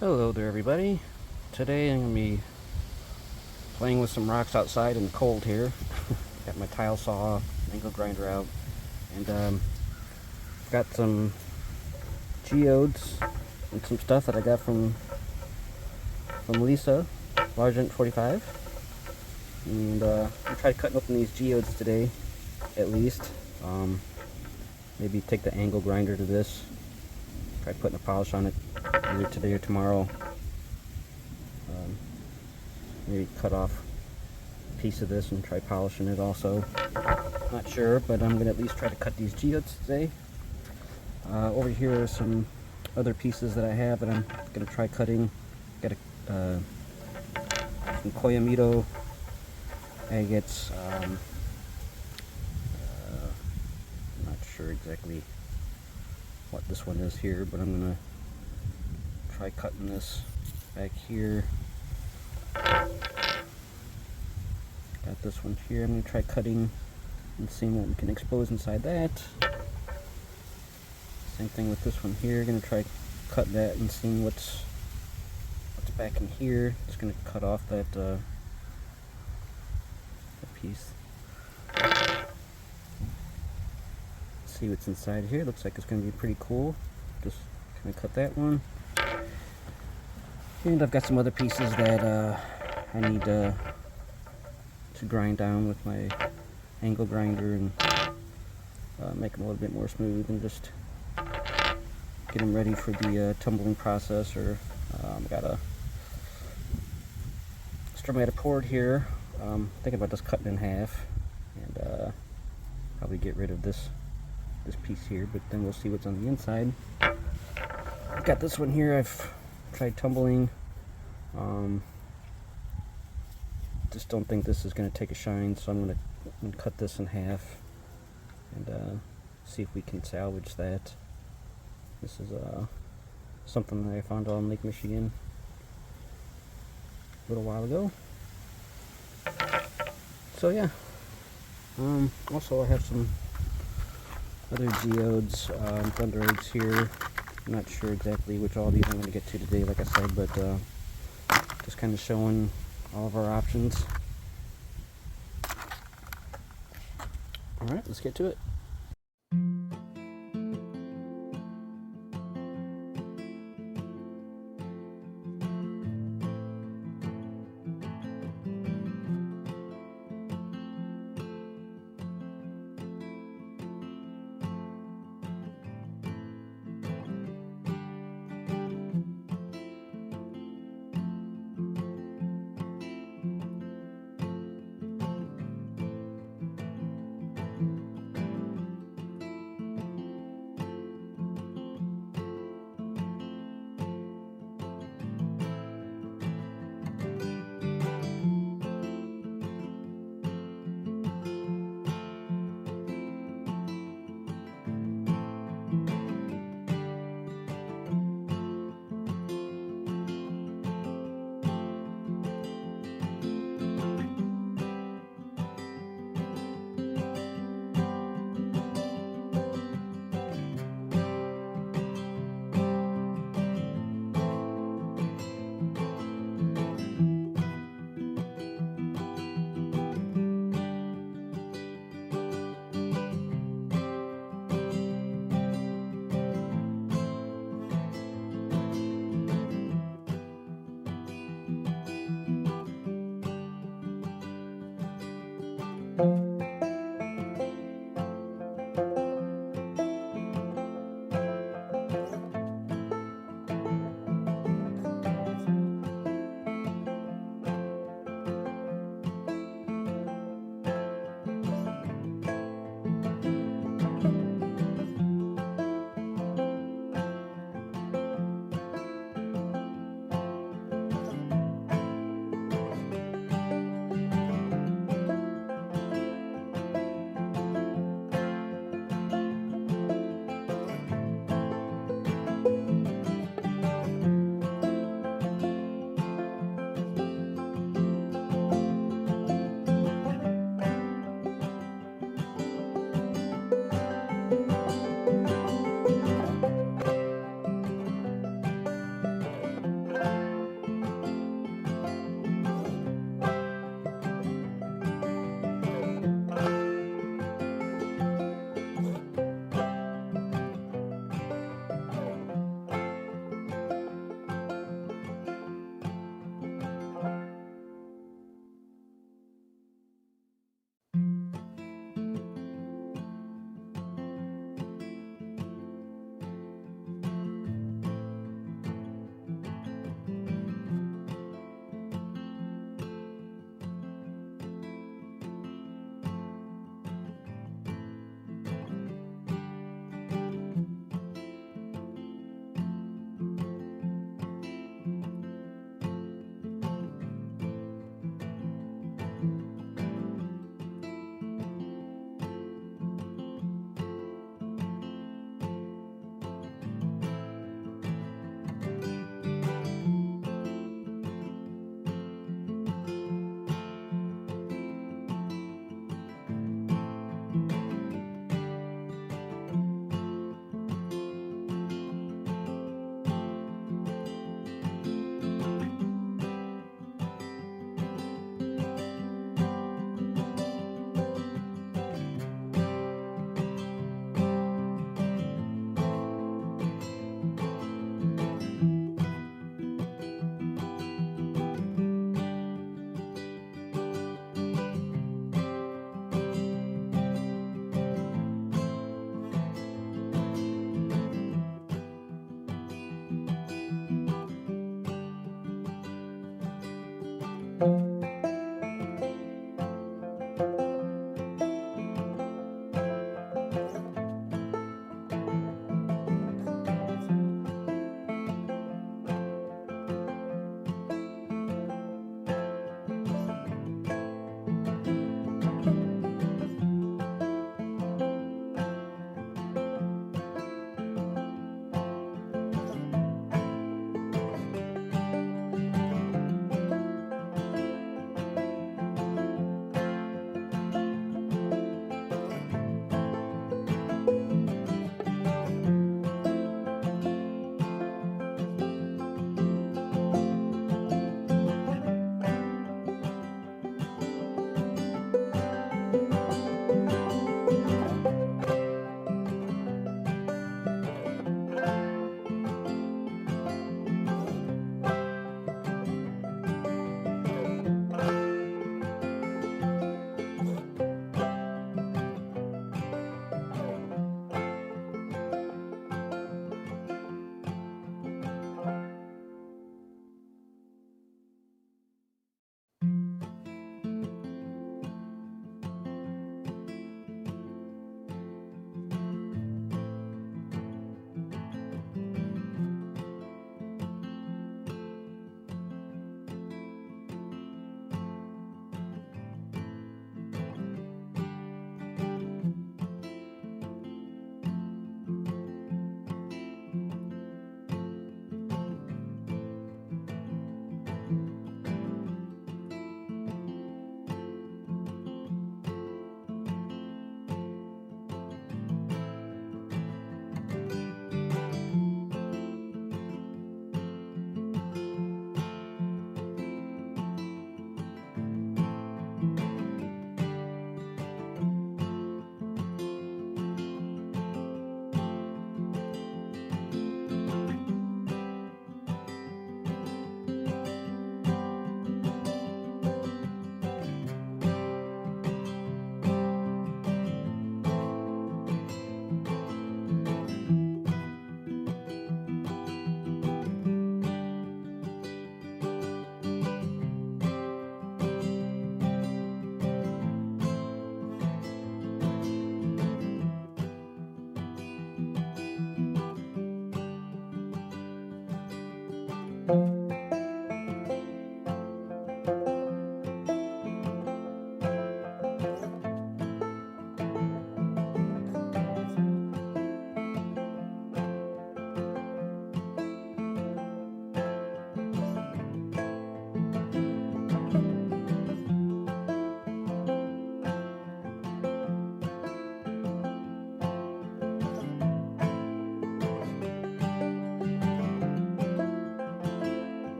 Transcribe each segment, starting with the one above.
Hello there everybody. Today I'm going to be playing with some rocks outside in the cold here. Got my tile saw, angle grinder out, and got some geodes and some stuff that I got from Lisa, Largent 45. And I'm trying to cut open these geodes today, at least. Maybe take the angle grinder to this, try putting a polish on it either today or tomorrow. Maybe cut off a piece of this and try polishing it also. Not sure, but I'm going to at least try to cut these geodes today. Over here are some other pieces that I have that I'm going to try cutting. Got some Koyamito agates. I'm not sure exactly what this one is here, but I'm going to try cutting this back here. Got this one here. I'm going to try cutting and seeing what we can expose inside that. Same thing with this one here. Going to try cut that and seeing what's back in here. Just going to cut off that piece. See what's inside here. Looks like it's going to be pretty cool. Just going to cut that one. And I've got some other pieces that I need to grind down with my angle grinder and make them a little bit more smooth and just get them ready for the tumbling process. Or got a stromatic cord here. Thinking about just cutting in half and probably get rid of this piece here, but then we'll see what's on the inside. Got this one here. I've tried tumbling. Just don't think this is going to take a shine, so I'm going to cut this in half and see if we can salvage that. This is something that I found on Lake Michigan a little while ago. So yeah. Also I have some other geodes, thunder eggs here. I'm not sure exactly which all these I'm going to get to today, like I said, but just kind of showing all of our options. Alright, let's get to it.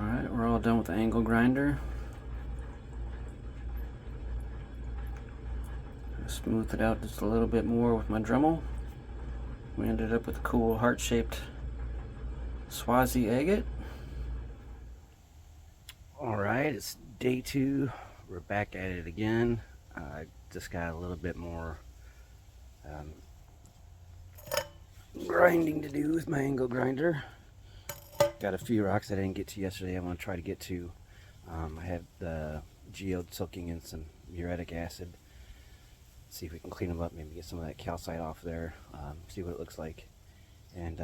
Alright, we're all done with the angle grinder. Smooth it out just a little bit more with my Dremel. We ended up with a cool heart-shaped Swazi agate. Alright, it's day 2. We're back at it again. I just got a little bit more grinding to do with my angle grinder. Got a few rocks I didn't get to yesterday I want to try to get to. I have the Geodes soaking in some uric acid. See if we can clean them up, maybe get some of that calcite off there, see what it looks like. And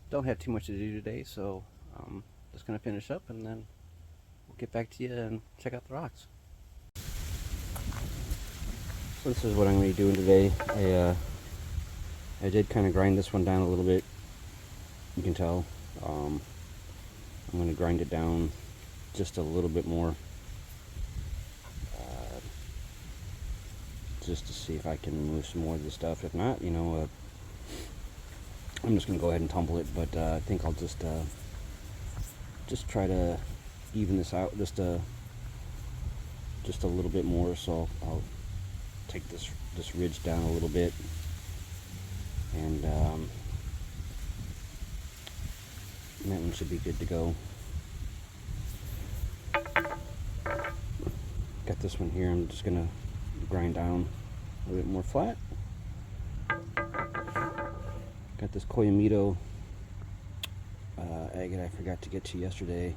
don't have too much to do today, so just going to finish up and then we'll get back to you and check out the rocks. So this is what I'm going to be doing today. I did kind of grind this one down a little bit, you can tell. I'm going to grind it down just a little bit more, just to see if I can remove some more of the stuff. If not, you know, I'm just going to go ahead and tumble it, but I think I'll just try to even this out just a little bit more. So I'll take this ridge down a little bit, and that one should be good to go. Got this one here, I'm just going to grind down a little bit more flat. Got this Koyamito agate I forgot to get to yesterday.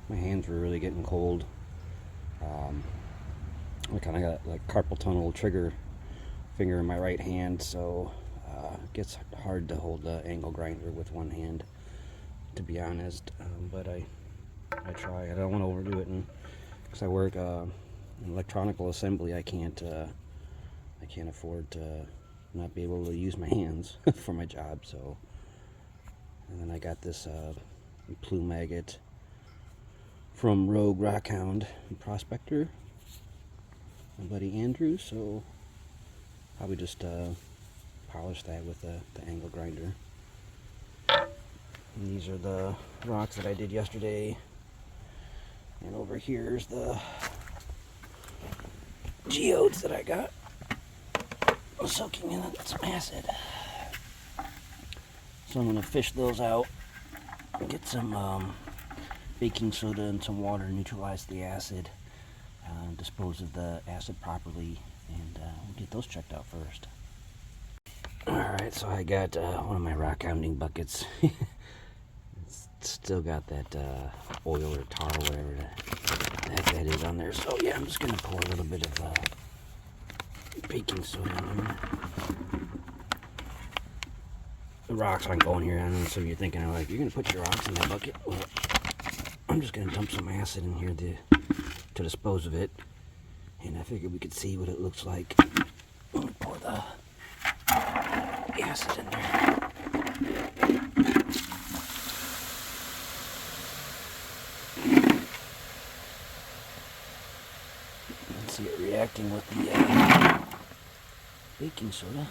My hands were really getting cold. I kind of got like carpal tunnel trigger finger in my right hand, so it gets hard to hold the angle grinder with one hand, to be honest. But I try. I don't want to overdo it, because I work electronical assembly, I can't afford to not be able to use my hands for my job. So, and then I got this plume agate from Rogue Rockhound and Prospector, my buddy Andrew. So probably just polish that with the angle grinder. And these are the rocks that I did yesterday. And over here's the geodes that I got. Soaking in some acid. So I'm going to fish those out, get some baking soda and some water, neutralize the acid, dispose of the acid properly, and we'll get those checked out first. Alright, so I got one of my rock hounding buckets. It's still got that oil or tar or whatever that is on there. So yeah, I'm just going to pour a little bit of baking soda in there. The rocks aren't going here. I know some of you are thinking, like, you're going to put your rocks in that bucket? Well, I'm just going to dump some acid in here to dispose of it. And I figured we could see what it looks like when we pour the acid in there. Let's see it reacting with the baking soda.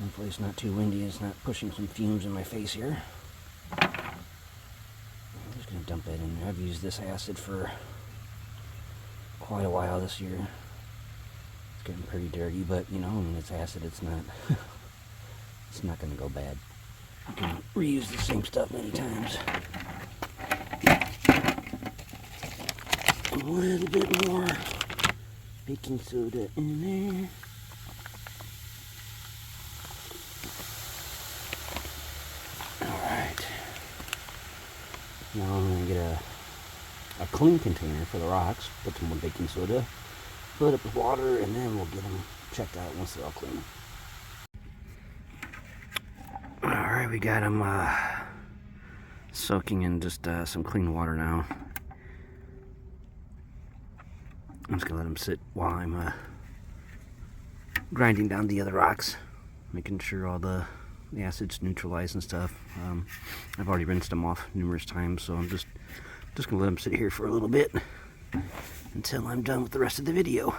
Hopefully it's not too windy, it's not pushing some fumes in my face here. I'm just going to dump that in there. I've used this acid for quite a while this year. It's getting pretty dirty, but you know, when it's acid, it's not it's not going to go bad. You can reuse the same stuff many times. A little bit more baking soda in there. Alright. Now I'm going to get a clean container for the rocks, put some more baking soda, fill it up with water, and then we'll get them checked out once they're all clean. Alright, we got them soaking in just some clean water now. I'm just going to let them sit while I'm grinding down the other rocks, making sure all the acid's neutralized and stuff. I've already rinsed them off numerous times, so I'm just going to let them sit here for a little bit until I'm done with the rest of the video.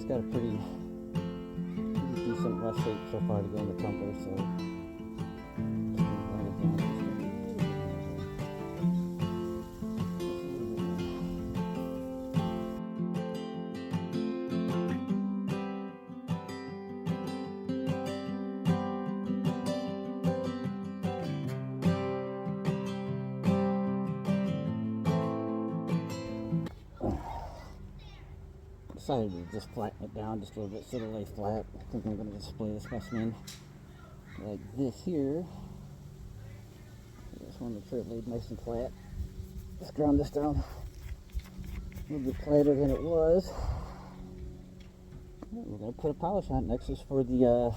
got a pretty decent rough shape so far to go in the tumbler, so just gonna grind it down just a little bit Decided to just flatten it down just a little bit so it'll lay flat. I think I'm going to display the specimen like this here. I just want to make sure it laid nice and flat. Just ground this down a little bit flatter than it was. We're going to put a polish on it. Next is for the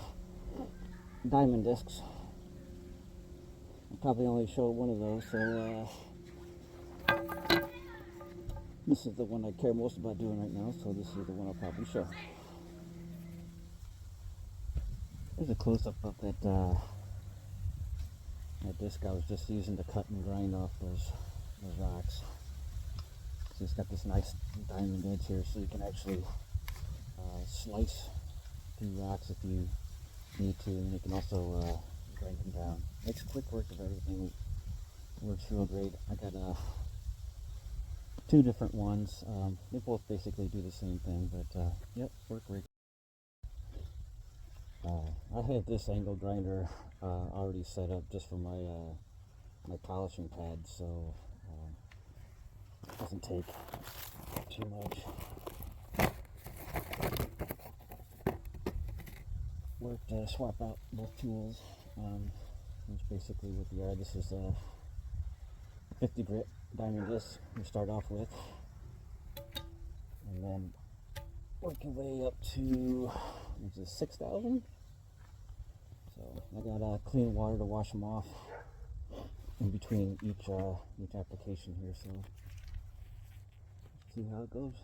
diamond discs. I'll probably only show one of those, so this is the one I care most about doing right now, so this is the one I'll probably show. Here's a close-up of that disc I was just using to cut and grind off those rocks. So it's got this nice diamond edge here, so you can actually slice through rocks if you need to, and you can also grind them down. Makes quick work of everything. Works real great. I got two different ones. They both basically do the same thing, but yep, work great. I have this angle grinder already set up just for my my polishing pad, so it doesn't take too much work to swap out both tools. That's basically what they are. This is a 50 grit diamond disc we start off with, and then work your way up to 6,000. So I got clean water to wash them off in between each application here. So let's see how it goes.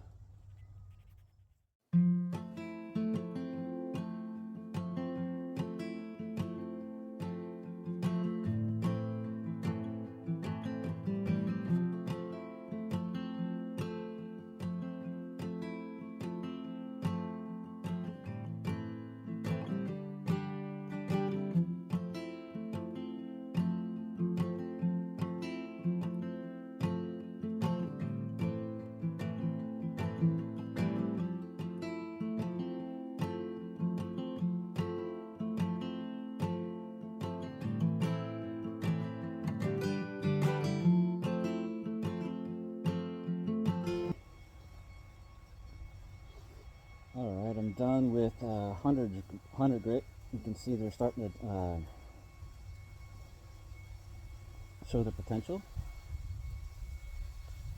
Alright, I'm done with 100 grit. You can see they're starting to show the potential.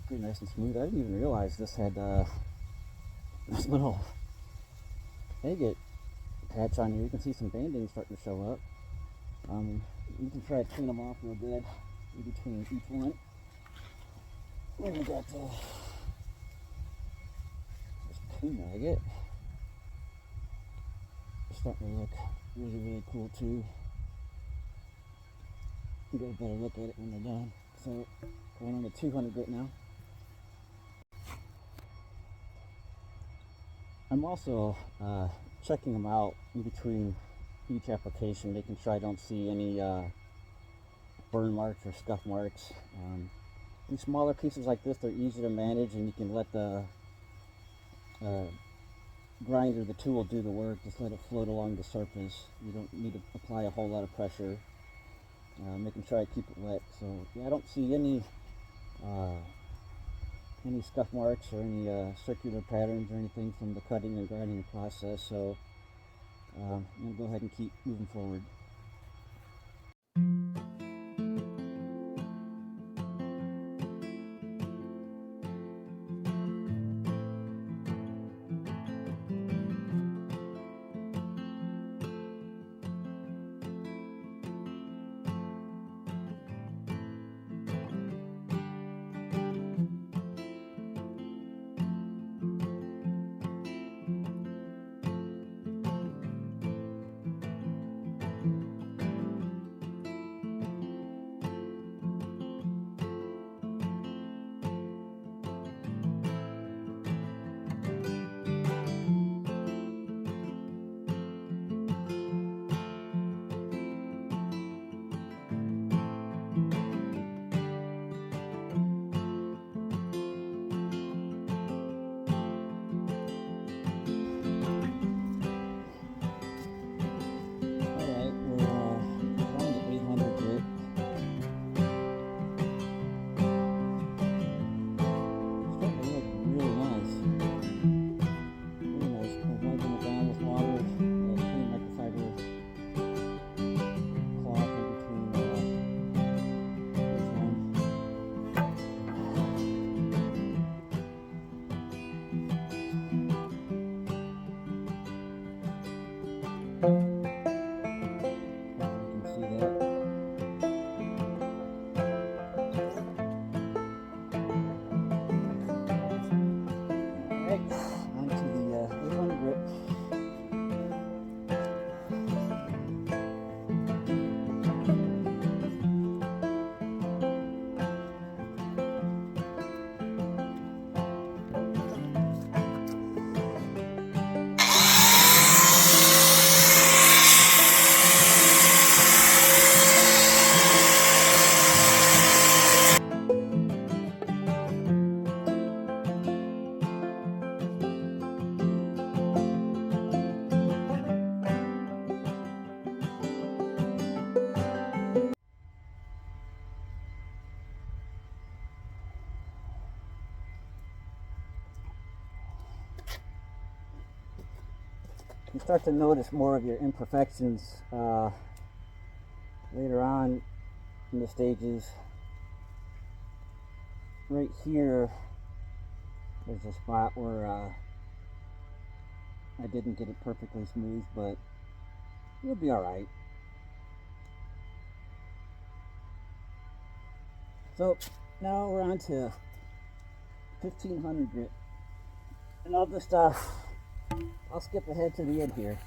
Pretty nice and smooth. I didn't even realize this had this little agate patch on here. You can see some banding starting to show up. You can try to clean them off real good in between each one. Then we got this pea agate. It's starting to look really cool too. You get a better look at it when they're done. So going on to 200 grit now. I'm also checking them out in between each application, making sure I don't see any burn marks or scuff marks. These smaller pieces like this, they're easy to manage, and you can let the grinder, the tool, do the work. Just let it float along the surface. You don't need to apply a whole lot of pressure. Making sure I keep it wet. So yeah, I don't see any scuff marks or any circular patterns or anything from the cutting and grinding process. So I'm going to go ahead and keep moving forward. you start to notice more of your imperfections later on in the stages. Right here, there's a spot where I didn't get it perfectly smooth, but it'll be alright. So now we're on to 1500 grit. And all this stuff, I'll skip ahead to the end here.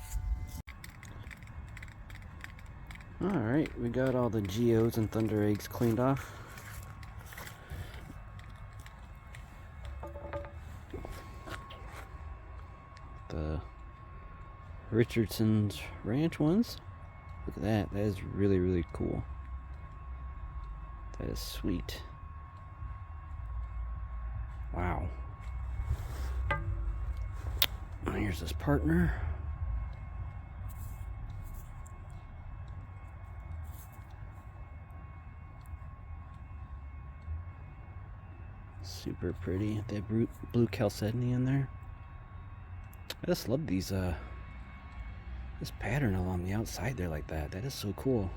Alright, we got all the geodes and thunder eggs cleaned off. The Richardson's Ranch ones. Look at that. That is really, really cool. That is sweet. Wow. And here's his partner. Super pretty. They have blue chalcedony in there. I just love these, this pattern along the outside there like that. That is so cool.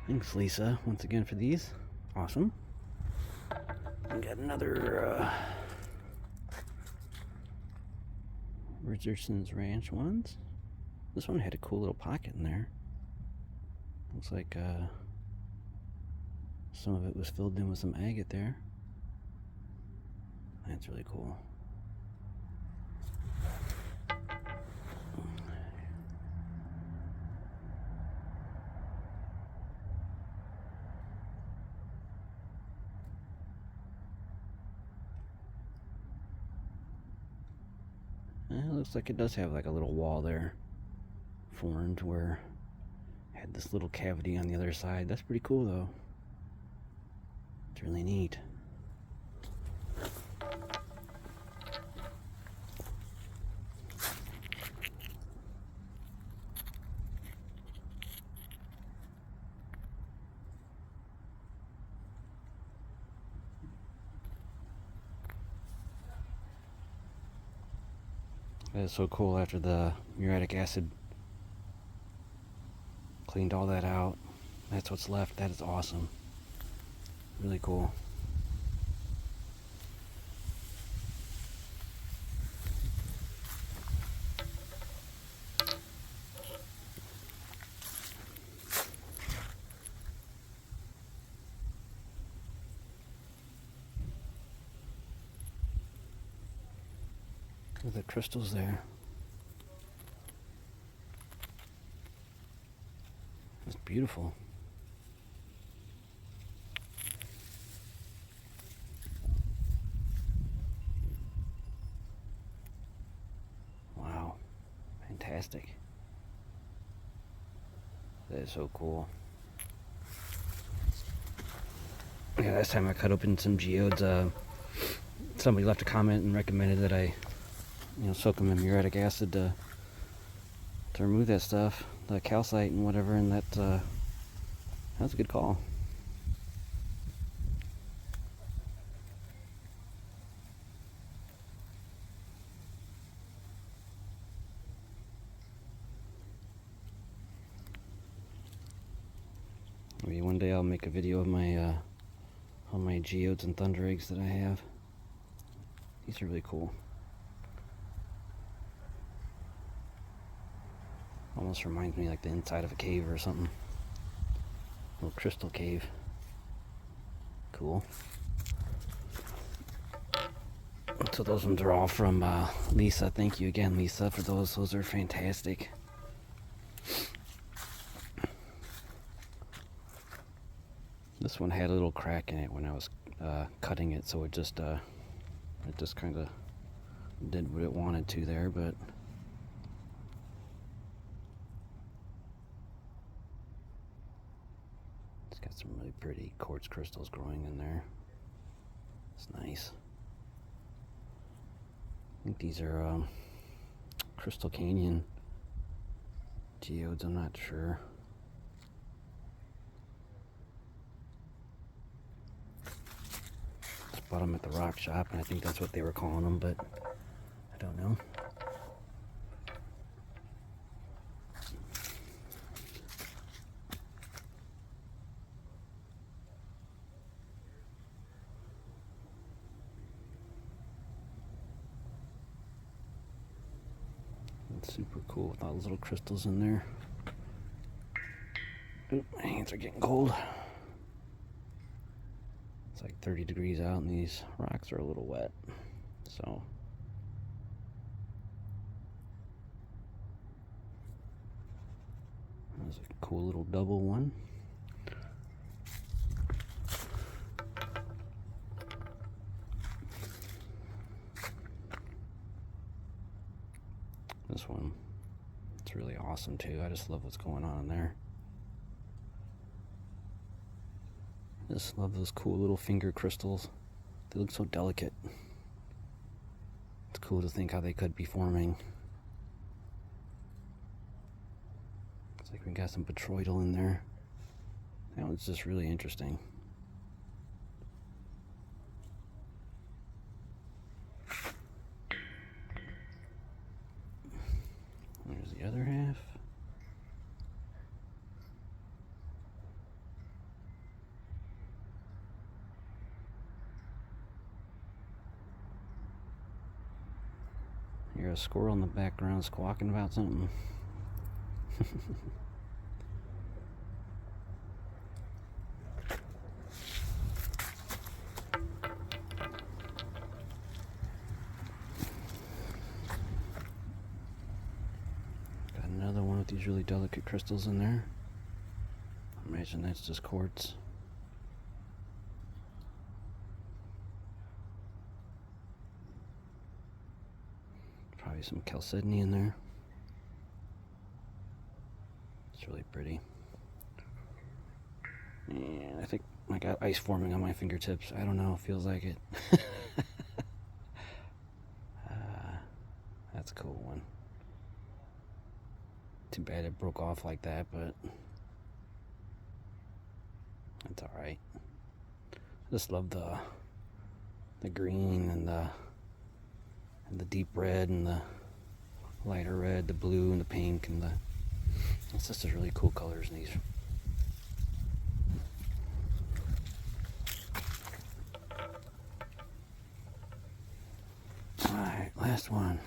Thanks, Lisa, once again for these. Awesome. We got another Richardson's Ranch ones. This one had a cool little pocket in there. Looks like some of it was filled in with some agate there. That's really cool. It looks like it does have like a little wall there formed where it had this little cavity on the other side. That's pretty cool though. It's really neat. That is so cool after the muriatic acid cleaned all that out. That's what's left. That is awesome. Really cool. Look at the crystals there. It's beautiful. Wow. Fantastic. That is so cool. Yeah, last time I cut open some geodes, somebody left a comment and recommended that I soak them in muriatic acid to remove that stuff, the calcite and whatever, and that's a good call. Maybe one day I'll make a video of my all my geodes and thunder eggs that I have. These are really cool. Almost reminds me like the inside of a cave or something. A little crystal cave. Cool. So those ones are all from Lisa. Thank you again, Lisa, for those. Those are fantastic. This one had a little crack in it when I was cutting it, so it just kind of did what it wanted to there, but it's got some really pretty quartz crystals growing in there. It's nice. I think these are Crystal Canyon geodes, I'm not sure. Just bought them at the rock shop, and I think that's what they were calling them, but I don't know. Super cool with all those little crystals in there. Oop, my hands are getting cold. It's like 30 degrees out and these rocks are a little wet. So that's a cool little double one. This one, it's really awesome too. I just love what's going on in there. I just love those cool little finger crystals. They look so delicate. It's cool to think how they could be forming. It's like we got some botryoidal in there. That one's just really interesting. There's the other half. You're a squirrel in the background squawking about something. Got another one with these really delicate crystals in there. I imagine that's just quartz. Probably some chalcedony in there. It's really pretty. And I think I got ice forming on my fingertips. I don't know, it feels like it. That's a cool one. Too bad it broke off like that, but that's alright. I just love the green and the deep red and the lighter red, the blue and the pink and it's just really cool colors in these. Alright, last one.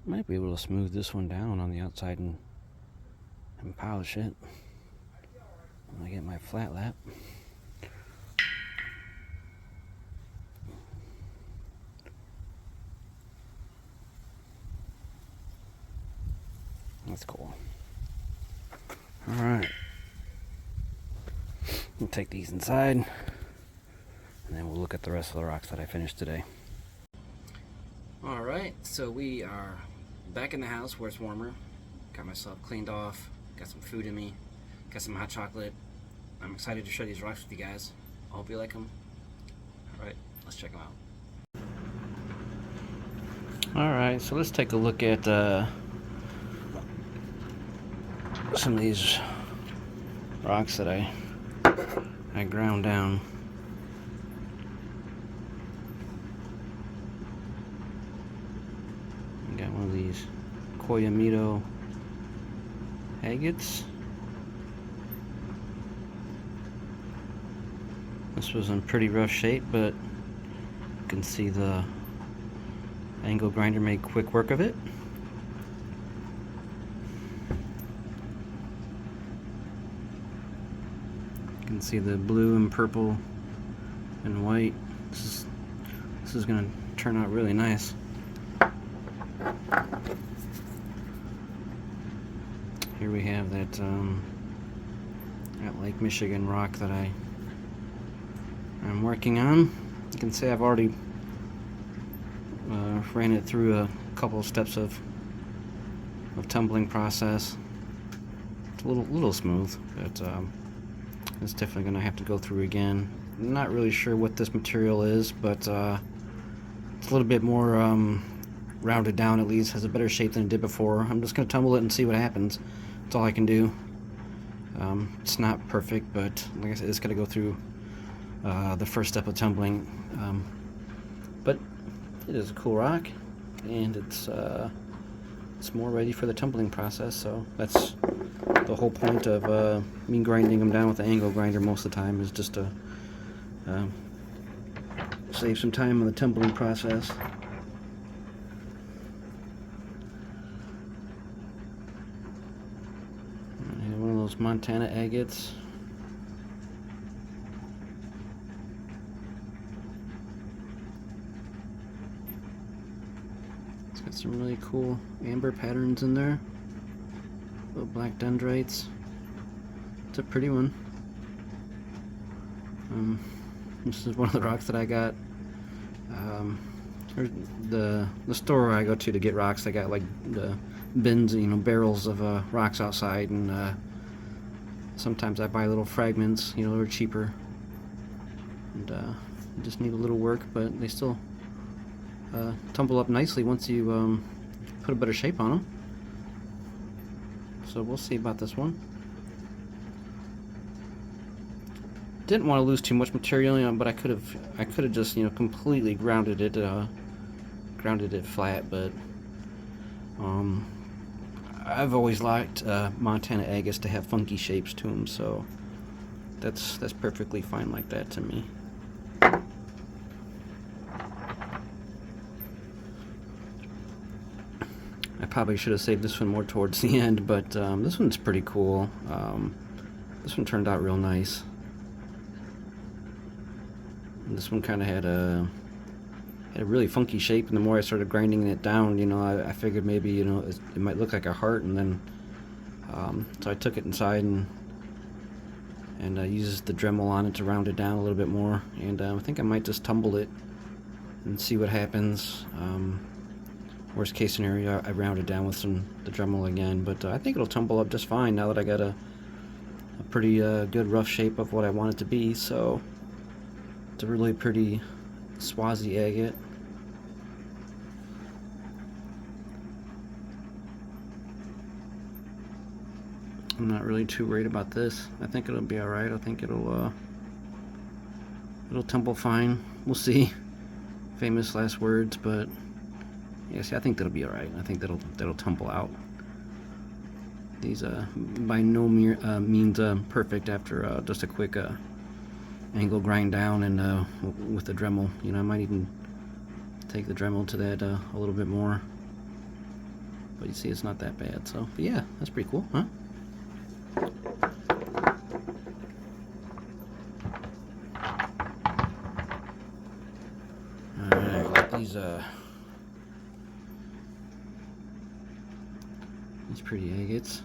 Might be able to smooth this one down on the outside and polish it when I get my flat lap. That's cool. Alright. We'll take these inside and then we'll look at the rest of the rocks that I finished today. Alright, so we are back in the house where it's warmer. Got myself cleaned off, got some food in me, got some hot chocolate. I'm excited to share these rocks with you guys. I hope you like them. Alright, let's check them out. Alright, so let's take a look at some of these rocks that I ground down. I got one of these Koyamito agates. This was in pretty rough shape, but you can see the angle grinder made quick work of it. You can see the blue and purple and white. This is going to turn out really nice. Here we have that Lake Michigan rock that I'm working on. You can see I've already ran it through a couple of steps of tumbling process. It's a little smooth, but it's definitely going to have to go through again. I'm not really sure what this material is, but it's a little bit more rounded down, at least has a better shape than it did before. I'm just going to tumble it and see what happens. That's all I can do. It's not perfect, but like I said, it's got to go through the first step of tumbling. But it is a cool rock, and it's more ready for the tumbling process. So that's the whole point of me grinding them down with the angle grinder most of the time, is just to Save some time on the tumbling process. And one of those Montana agates. It's got some really cool amber patterns in there. Little black dendrites. It's a pretty one. This is one of the rocks that I got. The store I go to get rocks, they got like the bins, barrels of rocks outside, and sometimes I buy little fragments, they're cheaper, and just need a little work, but they still tumble up nicely once you put a better shape on them. So we'll see about this one. Didn't want to lose too much material, but I could have just completely grounded it flat. But I've always liked Montana agates to have funky shapes to them, so that's perfectly fine like that to me. I probably should have saved this one more towards the end, but this one's pretty cool. This one turned out real nice. And this one kind of had a really funky shape, and the more I started grinding it down, I figured maybe it might look like a heart, and then so I took it inside and used the Dremel on it to round it down a little bit more, and I think I might just tumble it and see what happens. Worst case scenario, I round it down with the Dremel again, but I think it'll tumble up just fine now that I got a pretty good rough shape of what I want it to be. So it's a really pretty Swazi agate. I'm not really too worried about this. I think it'll be alright. I think it'll tumble fine. We'll see. Famous last words, but yeah, see, I think that'll be alright. I think that'll tumble out. These by no means perfect after just a quick angle grind down and with the Dremel. I might even take the Dremel to that a little bit more. But you see, it's not that bad. So, but yeah, that's pretty cool, huh? Alright, got these pretty agates.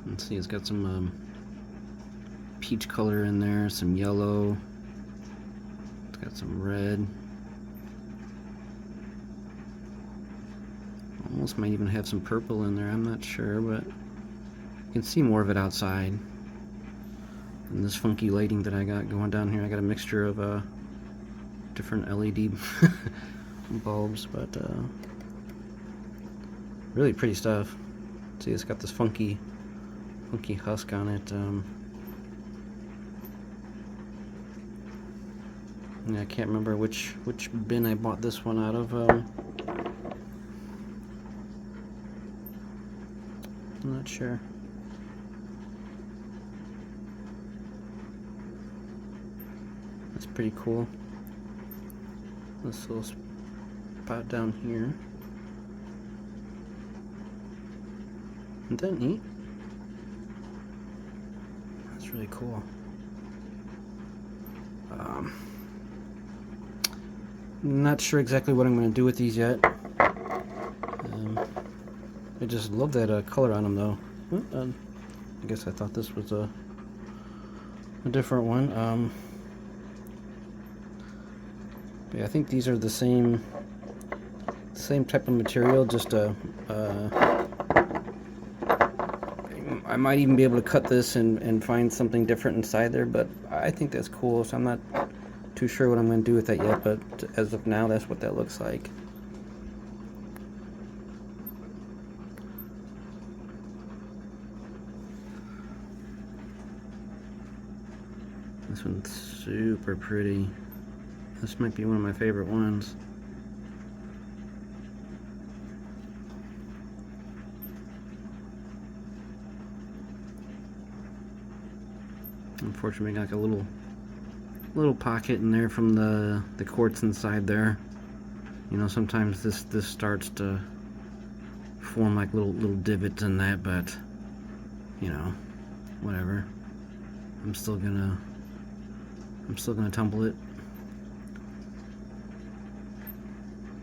Let's see, it's got some peach color in there, some yellow, it's got some red, almost might even have some purple in there, I'm not sure, but you can see more of it outside. And this funky lighting that I got going down here, I got a mixture of different LED bulbs, but really pretty stuff. See, it's got this funky husk on it. Yeah, I can't remember which bin I bought this one out of. I'm not sure. That's pretty cool. This little spot down here. Isn't that neat? That's really cool. Not sure exactly what I'm going to do with these yet. I just love that color on them, though. I guess I thought this was a different one. Yeah, I think these are the same type of material. Just I might even be able to cut this and find something different inside there, but I think that's cool, so I'm not too sure what I'm going to do with that yet, but as of now, that's what that looks like. This one's super pretty. This might be one of my favorite ones. Unfortunately, got like a little pocket in there from the quartz inside there. You know, sometimes this starts to form like little divots in that, but you know, whatever. I'm still gonna tumble it,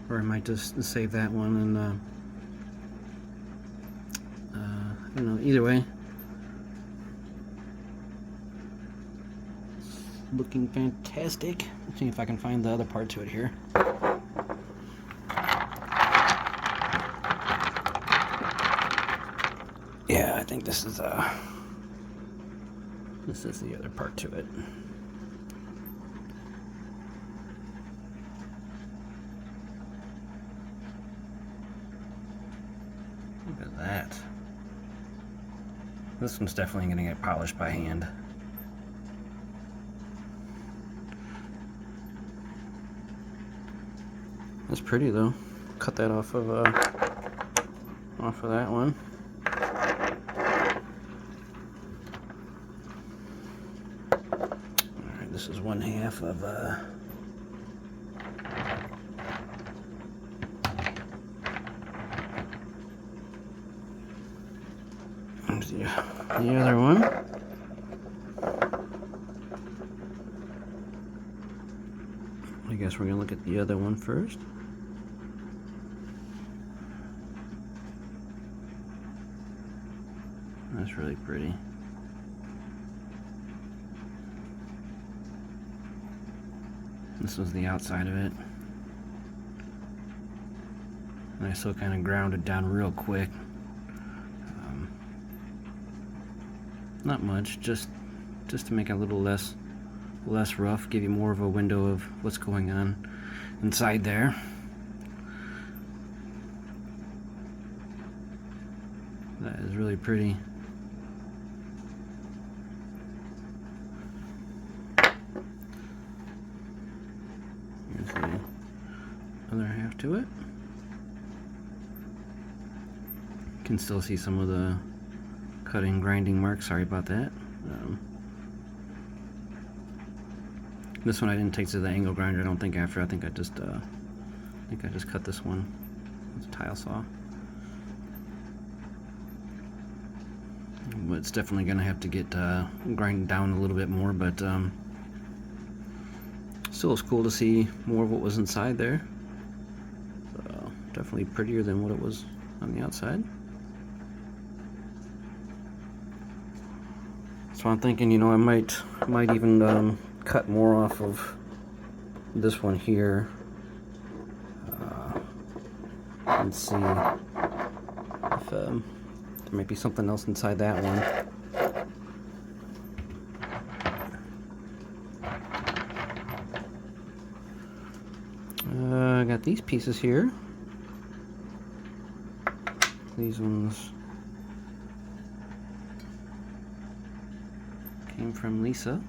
or I might just save that one and you know, either way, it's looking fantastic. Let's see if I can find the other part to it here. Yeah, I think this is the other part to it. Look at that. This one's definitely going to get polished by hand. That's pretty though. Cut that off of that one. Alright, this is 1/2 of the other one. I guess we're gonna look at the other one first. That's really pretty. This was the outside of it. And I still kind of ground it down real quick. Not much, just to make it a little less rough, give you more of a window of what's going on inside there. That is really pretty. Here's the other half to it. You can still see some of the cutting, grinding marks. Sorry about that. This one I didn't take to the angle grinder. I don't think after. I think I just cut this one with a tile saw. But it's definitely gonna have to get grinded down a little bit more. But still, it's cool to see more of what was inside there. Definitely prettier than what it was on the outside. So I'm thinking, you know, I might even cut more off of this one here and see if there might be something else inside that one. I got these pieces here. These ones came from Lisa.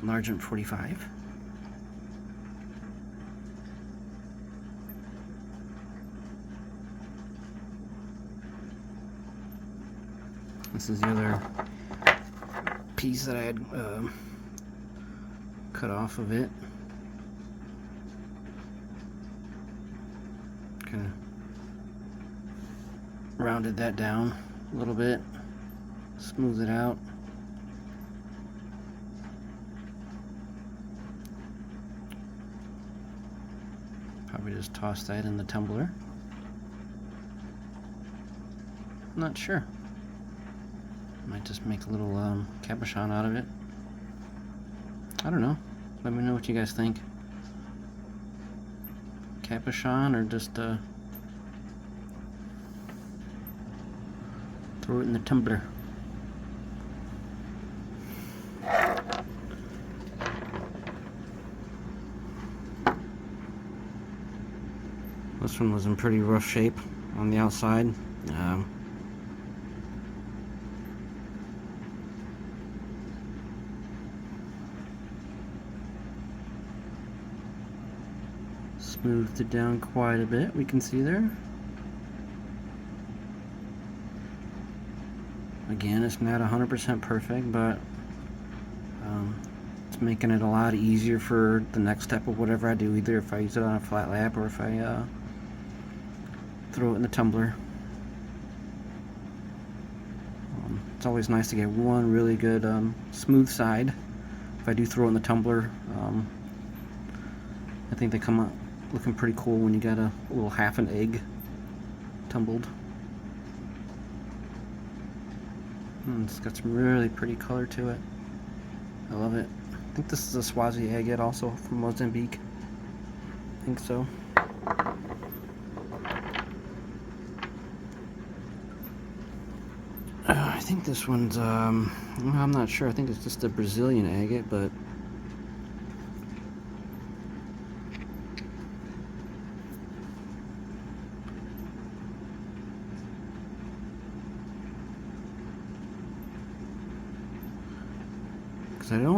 Largent 45. This is the other piece that I had cut off of it. Kind of rounded that down a little bit, smooth it out. Probably just toss that in the tumbler. Not sure. Might just make a little cabochon out of it. I don't know. Let me know what you guys think. Cabochon or just throw it in the tumbler. This one was in pretty rough shape on the outside. Smoothed it down quite a bit, we can see there. Again, it's not 100% perfect, but it's making it a lot easier for the next step of whatever I do, either if I use it on a flat lap or if I throw it in the tumbler. It's always nice to get one really good smooth side. If I do throw it in the tumbler, I think they come out looking pretty cool when you got a little half an egg tumbled. It's got some really pretty color to it. I love it. I think this is a Swazi agate also from Mozambique. I think so. I think this one's, I'm not sure. I think it's just a Brazilian agate, but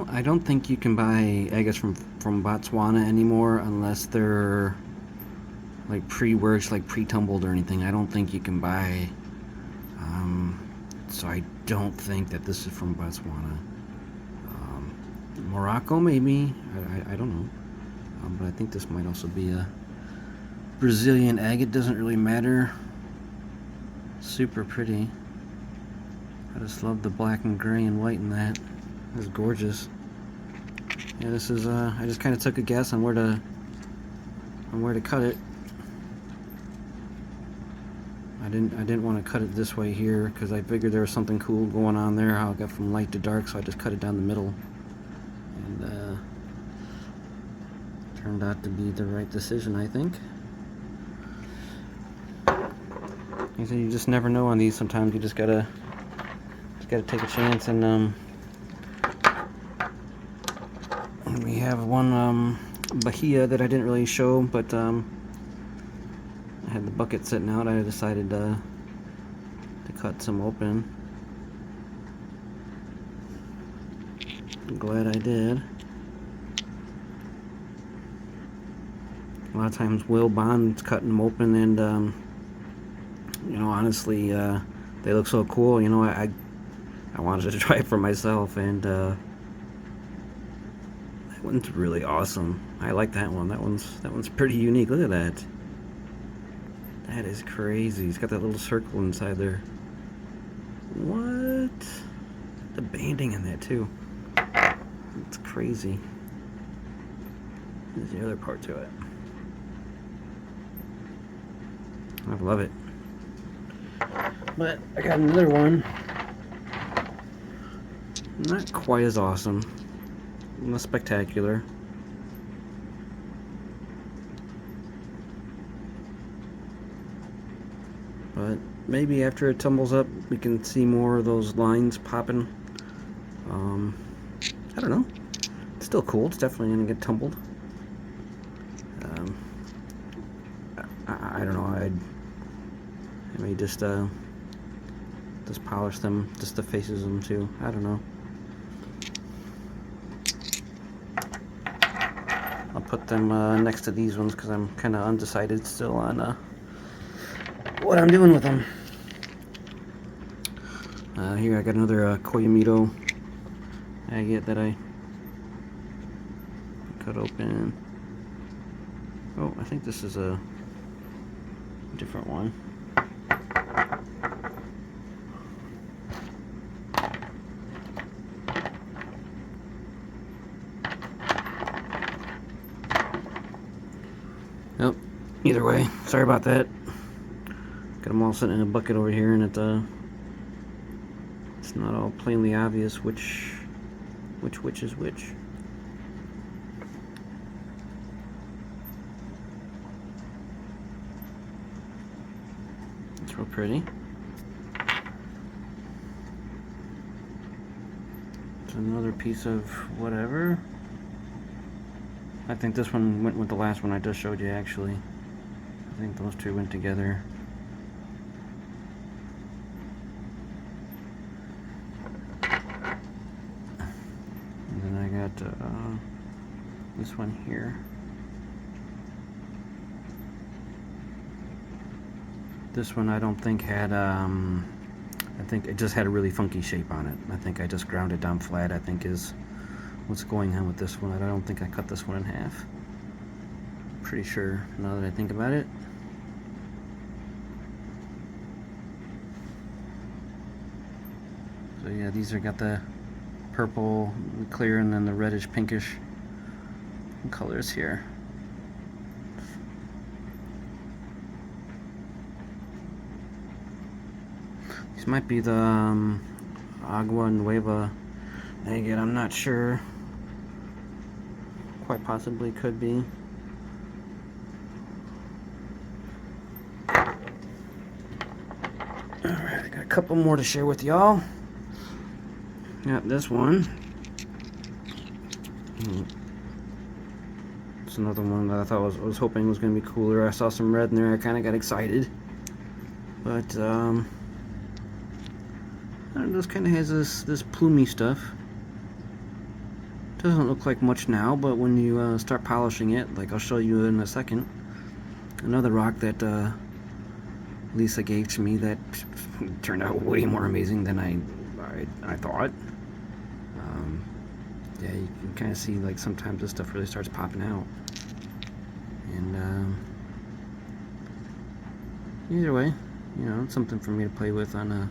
I don't think you can buy agates from Botswana anymore unless they're like pre-worked, like pre-tumbled or anything. I don't think you can buy. So I don't think that this is from Botswana. Morocco maybe. I don't know. But I think this might also be a Brazilian agate. Doesn't really matter. Super pretty. I just love the black and gray and white in that. It's gorgeous. Yeah, this is I just kind of took a guess on where to cut it. I didn't want to cut it this way here because I figured there was something cool going on there, how it got from light to dark, so I just cut it down the middle. And turned out to be the right decision, I think. You just never know on these. Sometimes you just gotta take a chance. And we have one bahia that I didn't really show, but I had the bucket sitting out. I decided to cut some open. I'm glad I did. A lot of times Will Bond's cutting them open, and you know, honestly, they look so cool. You know, I wanted to try it for myself, and that one's really awesome. I like that one. That one's pretty unique. Look at that. That is crazy. It's got that little circle inside there. What? The banding in that too. It's crazy. There's the other part to it. I love it. But I got another one. Not quite as awesome. Not spectacular. But maybe after it tumbles up, we can see more of those lines popping. I don't know. It's still cool. It's definitely going to get tumbled. I don't know. I may just polish them, just the faces of them too. I don't know. I'll put them next to these ones because I'm kind of undecided still on what I'm doing with them. Here I got another Koyamito agate that I cut open. Oh, I think this is a different one. Nope. Either way, sorry about that. Got them all sitting in a bucket over here, and it's not all plainly obvious which is which. It's real pretty. It's another piece of whatever. I think this one went with the last one I just showed you, actually. I think those two went together. And then I got this one here. This one I don't think had I think it just had a really funky shape on it. I think I just ground it down flat, I think is what's going on with this one. I don't think I cut this one in half. Pretty sure now that I think about it. So yeah, these are got the purple, clear, and then the reddish pinkish colors here. These might be the Agua Nueva agate, I'm not sure. Quite possibly could be. Alright, I got a couple more to share with y'all. Got this one. It's another one that I thought was hoping was going to be cooler. I saw some red in there, I kind of got excited. But, I don't know, this kind of has this plumy stuff. Doesn't look like much now, but when you start polishing it, like I'll show you in a second, another rock that Lisa gave to me that turned out way more amazing than I thought. Yeah, you can kind of see like sometimes this stuff really starts popping out. And either way, you know, it's something for me to play with on a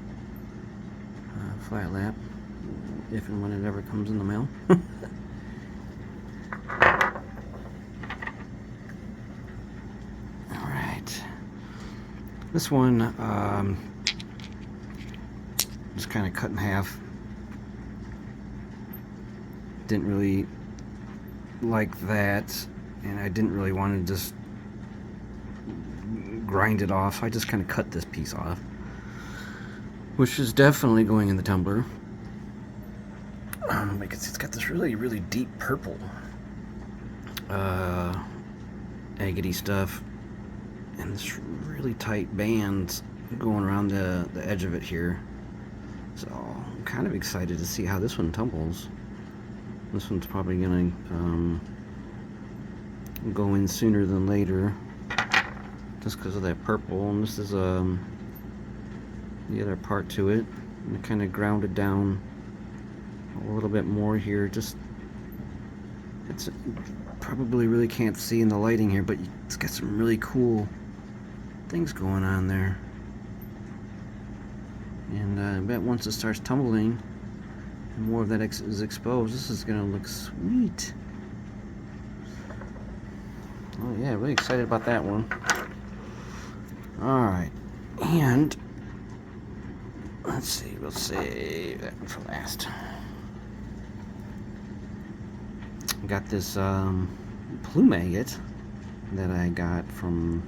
flat lap, if and when it ever comes in the mail. Alright. This one, just kind of cut in half. Didn't really like that, and I didn't really want to just grind it off. I just kind of cut this piece off, which is definitely going in the tumbler. Because it's got this really deep purple agate stuff, and this really tight bands going around the edge of it here. So I'm kind of excited to see how this one tumbles. This one's probably gonna go in sooner than later, just because of that purple. And this is the other part to it. And it kind of grounded down a little bit more here. Just it's probably really can't see in the lighting here, but it's got some really cool things going on there. And I bet once it starts tumbling and more of that is exposed, this is gonna look sweet. Oh yeah, really excited about that one. Alright, and let's see, we'll save that one for last. Got this plume agate that I got from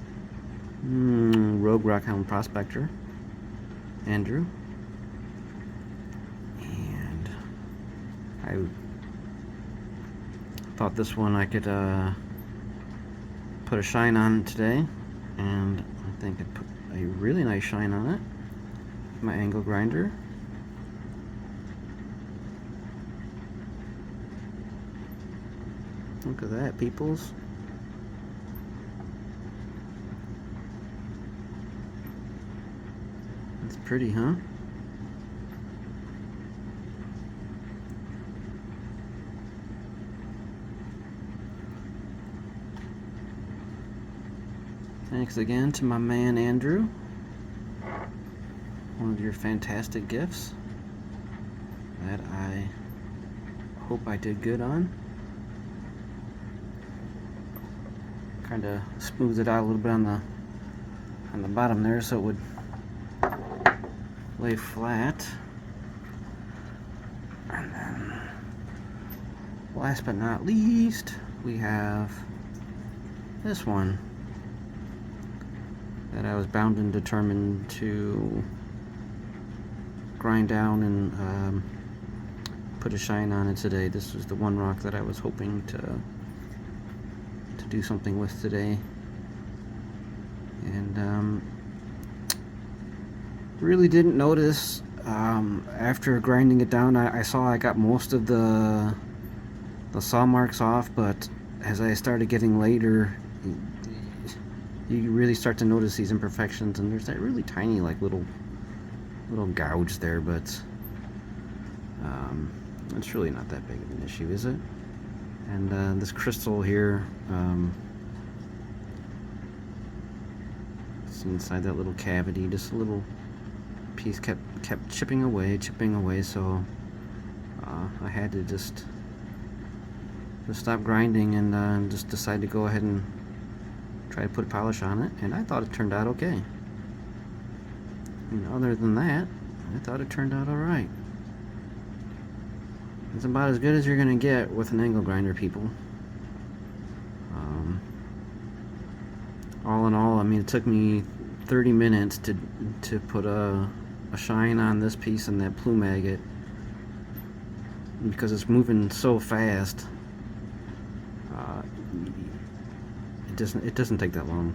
Rogue Rockhound Prospector, Andrew. And I thought this one I could put a shine on today, and I think I put a really nice shine on it. My angle grinder. Look at that, peoples. It's pretty, huh? Thanks again to my man Andrew. One of your fantastic gifts that I hope I did good on. Kind of smooth it out a little bit on the bottom there so it would lay flat. And then last but not least, we have this one that I was bound and determined to grind down and put a shine on it today. This was the one rock that I was hoping to do something with today. And really didn't notice after grinding it down. I saw I got most of the saw marks off, but as I started getting later, you really start to notice these imperfections, and there's that really tiny like little little gouge there, but it's really not that big of an issue, is it? And this crystal here, it's inside that little cavity. Just a little piece kept chipping away, so I had to just stop grinding and just decide to go ahead and try to put polish on it, and I thought it turned out okay. And other than that, I thought it turned out alright. It's about as good as you're gonna get with an angle grinder, people. All in all, I mean, it took me 30 minutes to put a shine on this piece and that plume agate, because it's moving so fast. It doesn't take that long.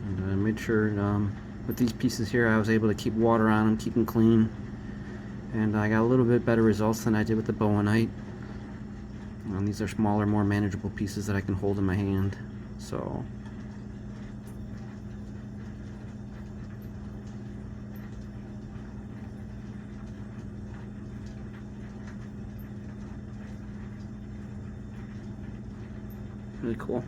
And I made sure with these pieces here I was able to keep water on them, keep them clean, and I got a little bit better results than I did with the bowenite. These are smaller, more manageable pieces that I can hold in my hand. So really cool.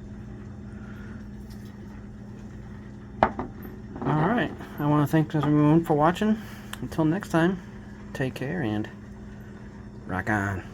Alright, I want to thank everyone for watching. Until next time, take care and rock on.